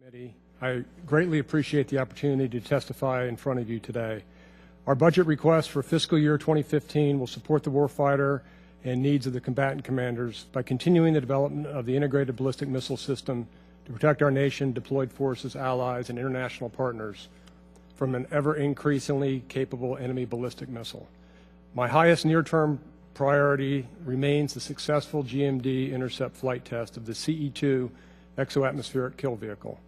Committee. I greatly appreciate the opportunity to testify in front of you today. Our budget request for fiscal year 2015 will support the warfighter and needs of the combatant commanders by continuing the development of the integrated ballistic missile system to protect our nation, deployed forces, allies, and international partners from an ever-increasingly capable enemy ballistic missile. My highest near-term priority remains the successful GMD intercept flight test of the CE-2 exoatmospheric kill vehicle.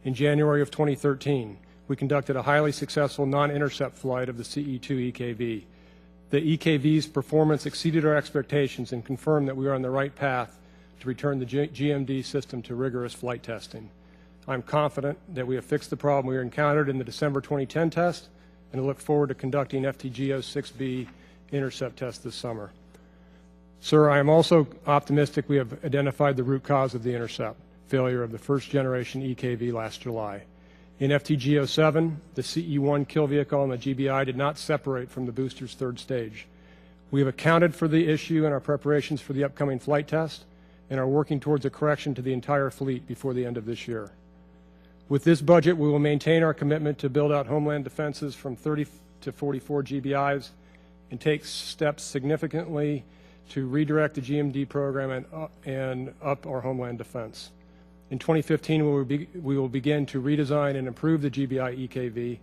In January of 2013, we conducted a highly successful non-intercept flight of the CE-2 EKV. The EKV's performance exceeded our expectations and confirmed that we are on the right path to return the GMD system to rigorous flight testing. I'm confident that we have fixed the problem we encountered in the December 2010 test, and I look forward to conducting FTGO-6B intercept tests this summer. Sir, I am also optimistic we have identified the root cause of the intercept failure of the first generation EKV last July. In FTGO-7, the CE-1 kill vehicle and the GBI did not separate from the booster's third stage. We have accounted for the issue in our preparations for the upcoming flight test and are working towards a correction to the entire fleet before the end of this year. With this budget, we will maintain our commitment to build out homeland defenses from 30 to 44 GBIs and take steps significantly to redirect the GMD program and up our homeland defense. In 2015, we will begin to redesign and improve the GBI EKV.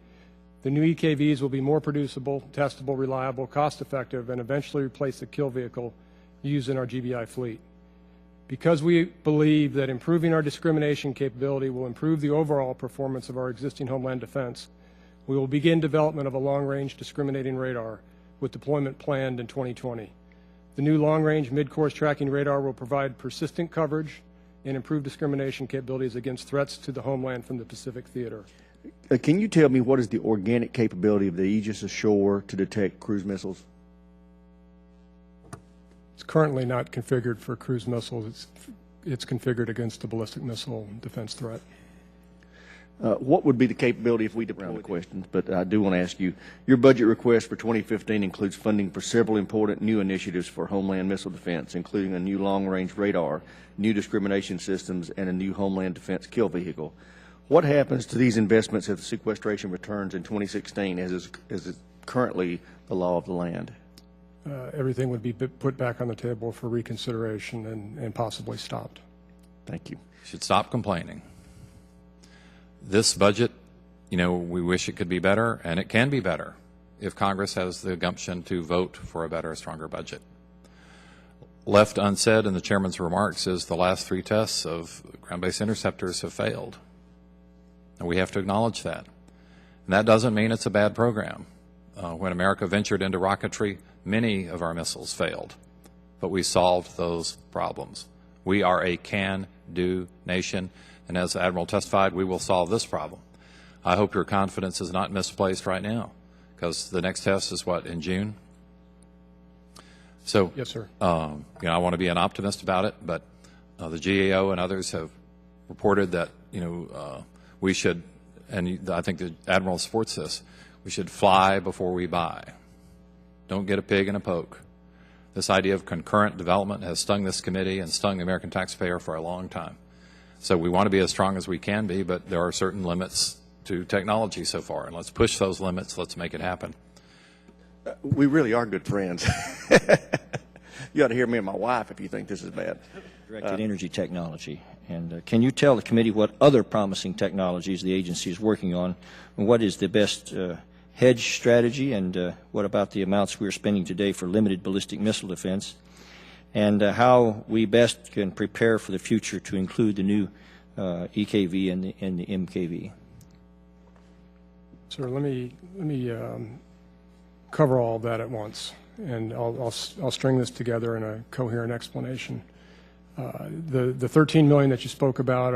The new EKVs will be more producible, testable, reliable, cost-effective, and eventually replace the kill vehicle used in our GBI fleet. Because we believe that improving our discrimination capability will improve the overall performance of our existing homeland defense, we will begin development of a long-range discriminating radar with deployment planned in 2020. The new long-range mid-course tracking radar will provide persistent coverage and improve discrimination capabilities against threats to the homeland from the Pacific theater. Can you tell me what is the organic capability of the Aegis Ashore to detect cruise missiles? It's currently not configured for cruise missiles. It's configured against the ballistic missile defense threat. What would be the capability if we deployed the questions? But I do want to ask you, your budget request for 2015 includes funding for several important new initiatives for homeland missile defense, including a new long-range radar, new discrimination systems, and a new homeland defense kill vehicle. What happens to these investments if the sequestration returns in 2016, as is currently the law of the land? Everything would be put back on the table for reconsideration and possibly stopped. Thank you. You should stop complaining. This budget, you know, we wish it could be better, and it can be better if Congress has the gumption to vote for a better, stronger budget. Left unsaid in the chairman's remarks is the last three tests of ground-based interceptors have failed. And we have to acknowledge that. And that doesn't mean it's a bad program. When America ventured into rocketry, many of our missiles failed, but we solved those problems. We are a can-do nation, and as the Admiral testified, we will solve this problem. I hope your confidence is not misplaced right now, because the next test is what, in June? So, yes, sir. You know, I want to be an optimist about it, but the GAO and others have reported that, you know, we should, and I think the Admiral supports this, we should fly before we buy. Don't get a pig in a poke. This idea of concurrent development has stung this committee and stung the American taxpayer for a long time. So we want to be as strong as we can be, but there are certain limits to technology so far, and let's push those limits. Let's make it happen. We really are good friends. You ought to hear me and my wife if you think this is bad. Directed energy technology. And can you tell the committee what other promising technologies the agency is working on, and what is the best hedge strategy, and what about the amounts we are spending today for limited ballistic missile defense, and how we best can prepare for the future to include the new EKV and the MKV? Sir, let me cover all of that at once, and I'll string this together in a coherent explanation. The $13 million that you spoke about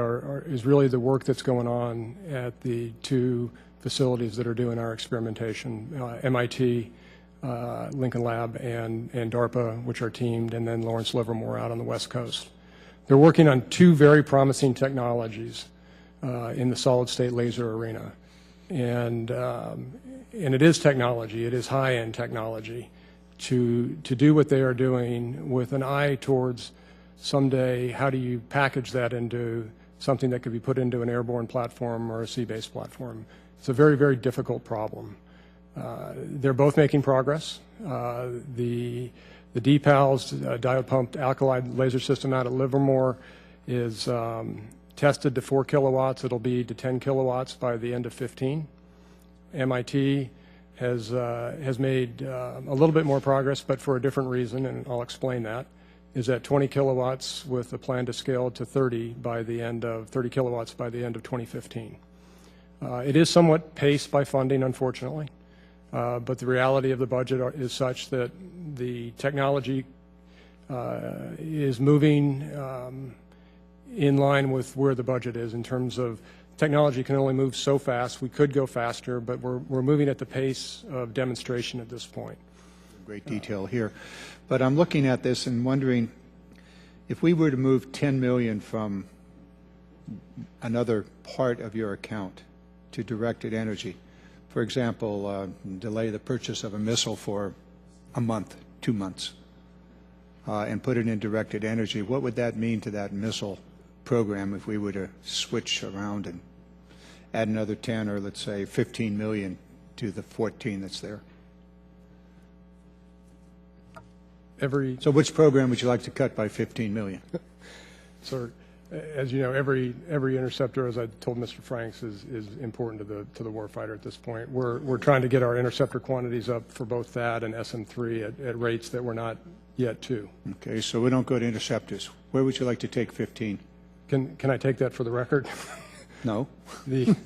is really the work that's going on at the two facilities that are doing our experimentation, MIT, Lincoln Lab, and DARPA, which are teamed, and then Lawrence Livermore out on the West Coast. They're working on two very promising technologies in the solid-state laser arena. And it is technology, it is high-end technology to do what they are doing with an eye towards someday how do you package that into something that could be put into an airborne platform or a sea-based platform. It's a very, very difficult problem. They're both making progress. The DPAL's diode pumped alkali laser system out at Livermore is tested to 4 kilowatts. It'll be to 10 kilowatts by the end of 15. MIT has made a little bit more progress, but for a different reason, and I'll explain that, is at 20 kilowatts with a plan to scale to 30 kilowatts by the end of 2015. It is somewhat paced by funding, unfortunately, but the reality of the budget is such that the technology is moving in line with where the budget is in terms of technology can only move so fast. We could go faster, but we're moving at the pace of demonstration at this point. Great detail here. But I'm looking at this and wondering if we were to move $10 million from another part of your account to directed energy, for example, delay the purchase of a missile for a month, 2 months, and put it in directed energy, what would that mean to that missile program if we were to switch around and add another 10 or let's say 15 million to the 14 that's there? So which program would you like to cut by 15 million? So, as you know, every interceptor, as I told Mr. Franks, is important to the warfighter at this point. We're trying to get our interceptor quantities up for both that and SM3 at rates that we're not yet to. Okay, so we don't go to interceptors. Where would you like to take 15? Can I take that for the record? No. If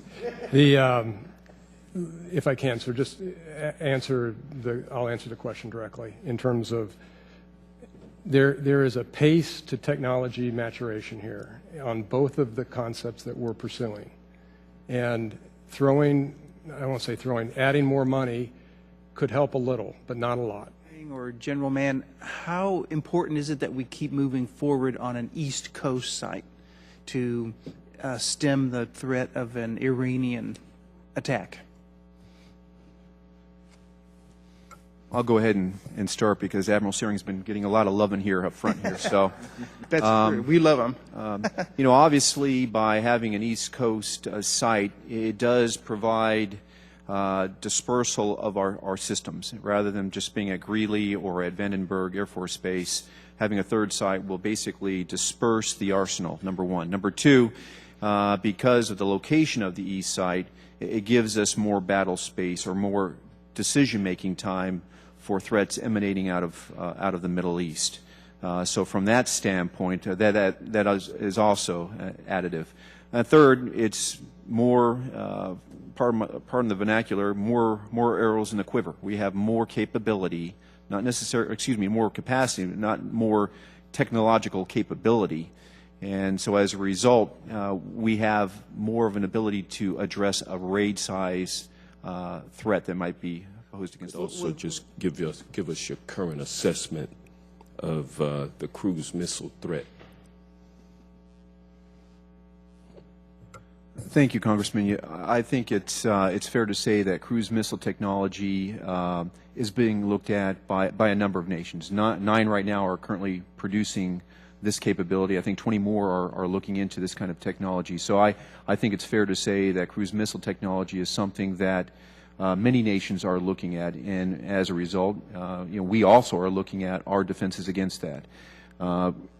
I can, so just I'll answer the question directly in terms of there is a pace to technology maturation here on both of the concepts that we're pursuing. And adding more money could help a little, but not a lot. Or General Mann, how important is it that we keep moving forward on an East Coast site to stem the threat of an Iranian attack? I'll go ahead and start because Admiral Syring's been getting a lot of loving here up front here. So that's true. We love him. You know, obviously by having an East Coast site, it does provide dispersal of our systems rather than just being at Greeley or at Vandenberg Air Force Base. Having a third site will basically disperse the arsenal, number one. Number two, because of the location of the east site, it gives us more battle space or more decision-making time for threats emanating out of the Middle East. So from that standpoint, that is also additive. Third, it's more, pardon the vernacular, more arrows in the quiver. We have more capability, not necessarily, more capacity, not more technological capability. And so as a result, we have more of an ability to address a raid size threat that might be posed against us. Also, just give us your current assessment of the cruise missile threat. Thank you, Congressman. I think it's fair to say that cruise missile technology is being looked at by a number of nations. 9 right now are currently producing this capability. I think 20 more are looking into this kind of technology. So I think it's fair to say that cruise missile technology is something that many nations are looking at, and as a result, we also are looking at our defenses against that.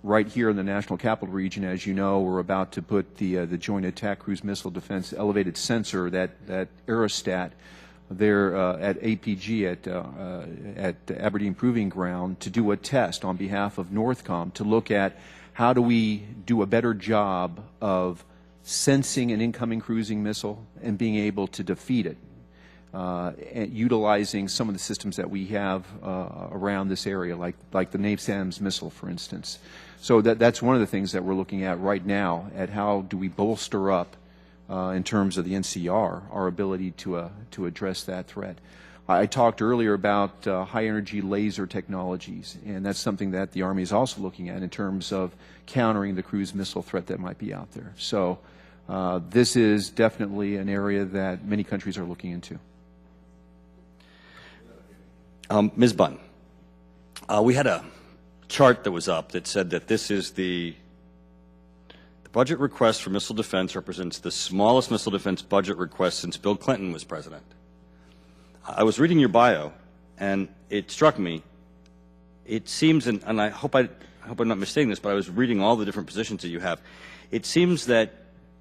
Right here in the National Capital Region, as you know, we're about to put the Joint Attack Cruise Missile Defense Elevated Sensor, that aerostat, there at APG at Aberdeen Proving Ground to do a test on behalf of NORTHCOM to look at how do we do a better job of sensing an incoming cruising missile and being able to defeat it. And utilizing some of the systems that we have around this area, like the NASAMS missile, for instance. So that's one of the things that we're looking at right now, at how do we bolster up, in terms of the NCR, our ability to address that threat. I talked earlier about high-energy laser technologies, and that's something that the Army is also looking at in terms of countering the cruise missile threat that might be out there. So this is definitely an area that many countries are looking into. Ms. Bunn, we had a chart that was up that said that this is the The budget request for missile defense represents the smallest missile defense budget request since Bill Clinton was president. I was reading your bio, and it struck me. It seems, and I hope I'm not misstating this, but I was reading all the different positions that you have. It seems that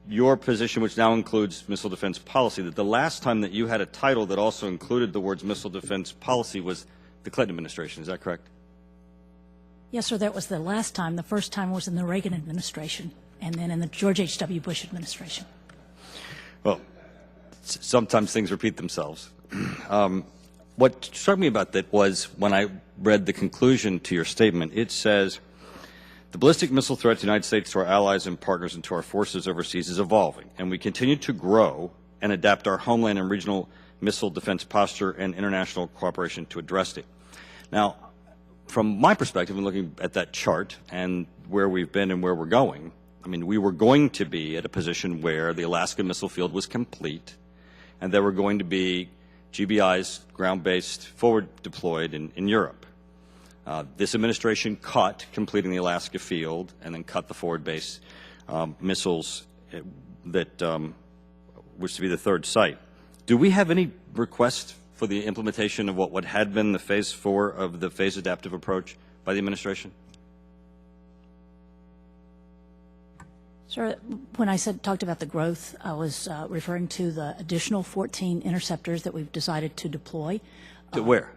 your position, which now includes missile defense policy, that the last time that you had a title that also included the words missile defense policy was the Clinton administration. Is that correct? Yes, sir, that was the last time. The first time was in the Reagan administration, and then in the George H.W. Bush administration. Well, sometimes things repeat themselves. What struck me about that was when I read the conclusion to your statement, it says, the ballistic missile threat to the United States, to our allies and partners, and to our forces overseas is evolving, and we continue to grow and adapt our homeland and regional missile defense posture and international cooperation to address it. Now, from my perspective, and looking at that chart and where we've been and where we're going, I mean, we were going to be at a position where the Alaska missile field was complete, and there were going to be GBIs, ground-based, forward deployed in Europe. This administration cut completing the Alaska field and then cut the forward-based missiles that was to be the third site. Do we have any request for the implementation of what had been the Phase 4 of the phase adaptive approach by the administration? Sir, when I talked about the growth, I was referring to the additional 14 interceptors that we've decided to deploy. To where?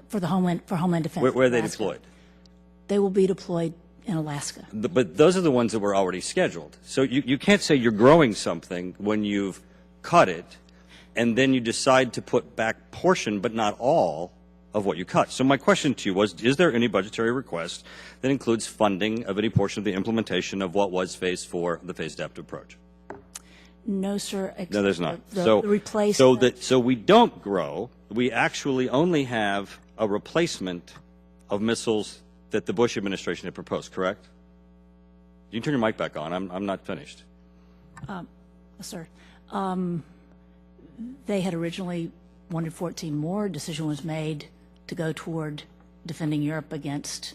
For Homeland Defense. Where are they deployed? They will be deployed in Alaska. But those are the ones that were already scheduled. So you can't say you're growing something when you've cut it, and then you decide to put back portion, but not all, of what you cut. So my question to you was, is there any budgetary request that includes funding of any portion of the implementation of what was Phase 4 of the phased adaptive approach? No, sir. No, there's not. So we don't grow. We actually only have a replacement of missiles that the Bush administration had proposed, correct? You can turn your mic back on. I'm not finished. Sir, they had originally wanted 14 more. Decision was made to go toward defending Europe against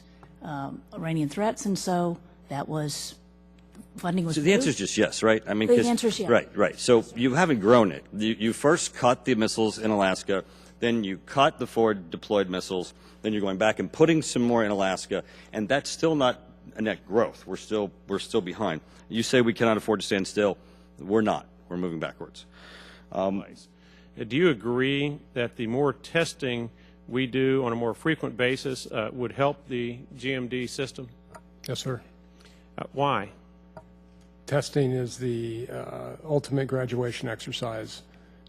Iranian threats, and so that was funding was. So the answer is just yes, right? I mean, the answer is yes. Right. So you haven't grown it. You first cut the missiles in Alaska, then you cut the forward deployed missiles, then you're going back and putting some more in Alaska, and that's still not a net growth. We're still behind. You say we cannot afford to stand still. We're not. We're moving backwards. Do you agree that the more testing we do on a more frequent basis would help the GMD system? Yes, sir. Why? Testing is the ultimate graduation exercise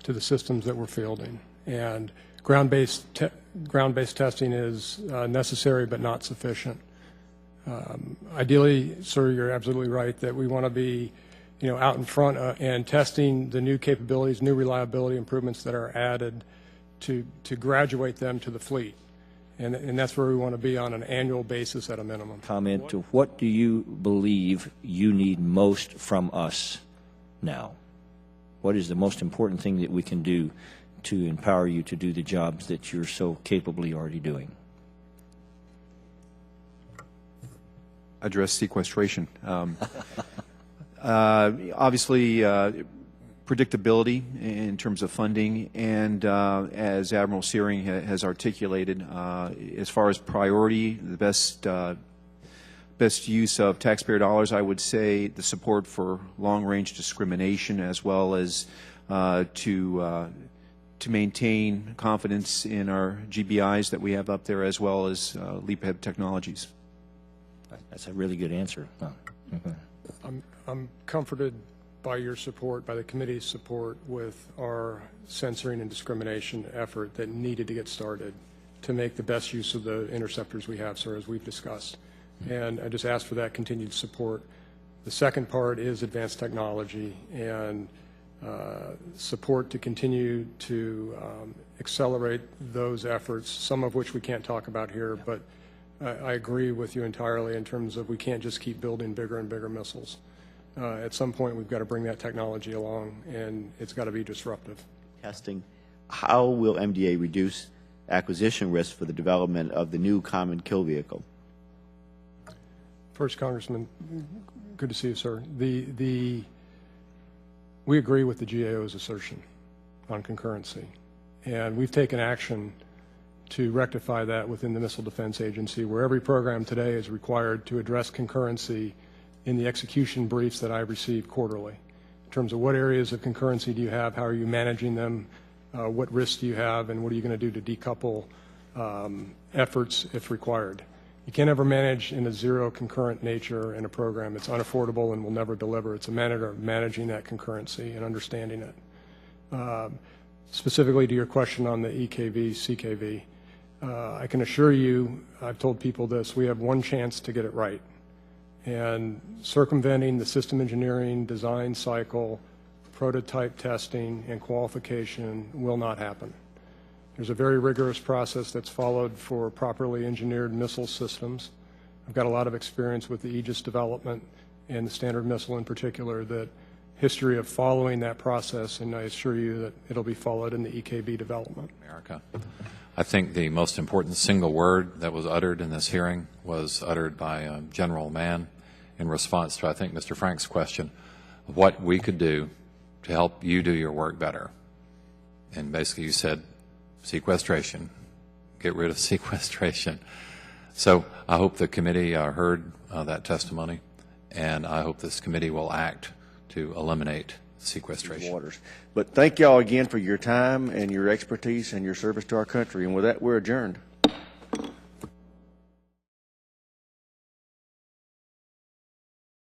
to the systems that we're fielding, and ground-based testing is necessary but not sufficient. Ideally, sir, you're absolutely right that we want to be, out in front and testing the new capabilities, new reliability improvements that are added to graduate them to the fleet. And that's where we want to be on an annual basis at a minimum. Comment to what do you believe you need most from us now? What is the most important thing that we can do to empower you to do the jobs that you're so capably already doing? Address sequestration. Obviously, predictability in terms of funding, and as Admiral Syring has articulated, as far as priority, the best use of taxpayer dollars, I would say the support for long-range discrimination, as well as to maintain confidence in our GBIs that we have up there, as well as leap-ahead technologies. That's a really good answer. I'm comforted by your support, by the committee's support, with our censoring and discrimination effort that needed to get started to make the best use of the interceptors we have, sir, as we've discussed. And I just ask for that continued support. The second part is advanced technology and support to continue to accelerate those efforts, some of which we can't talk about here, but I agree with you entirely in terms of we can't just keep building bigger and bigger missiles. At some point, we've got to bring that technology along, and it's got to be disruptive. Testing. How will MDA reduce acquisition risk for the development of the new common kill vehicle? First, Congressman, good to see you, sir. We agree with the GAO's assertion on concurrency, and we've taken action to rectify that within the Missile Defense Agency, where every program today is required to address concurrency in the execution briefs that I receive quarterly. In terms of what areas of concurrency do you have, how are you managing them, what risks do you have, and what are you going to do to decouple efforts if required. You can't ever manage in a zero concurrent nature in a program. It's unaffordable and will never deliver. It's a matter of managing that concurrency and understanding it. Specifically to your question on the EKV, CKV, I can assure you, I've told people this, we have one chance to get it right. And circumventing the system engineering, design cycle, prototype testing, and qualification will not happen. There's a very rigorous process that's followed for properly engineered missile systems. I've got a lot of experience with the Aegis development and the Standard Missile in particular, that history of following that process, and I assure you that it'll be followed in the EKB development. America. I think the most important single word that was uttered in this hearing was uttered by General Mann in response to, I think, Mr. Frank's question of what we could do to help you do your work better. And basically you said, sequestration, get rid of sequestration. So I hope the committee heard that testimony, and I hope this committee will act to eliminate sequestration. Waters. But thank y'all again for your time and your expertise and your service to our country. And with that, we're adjourned.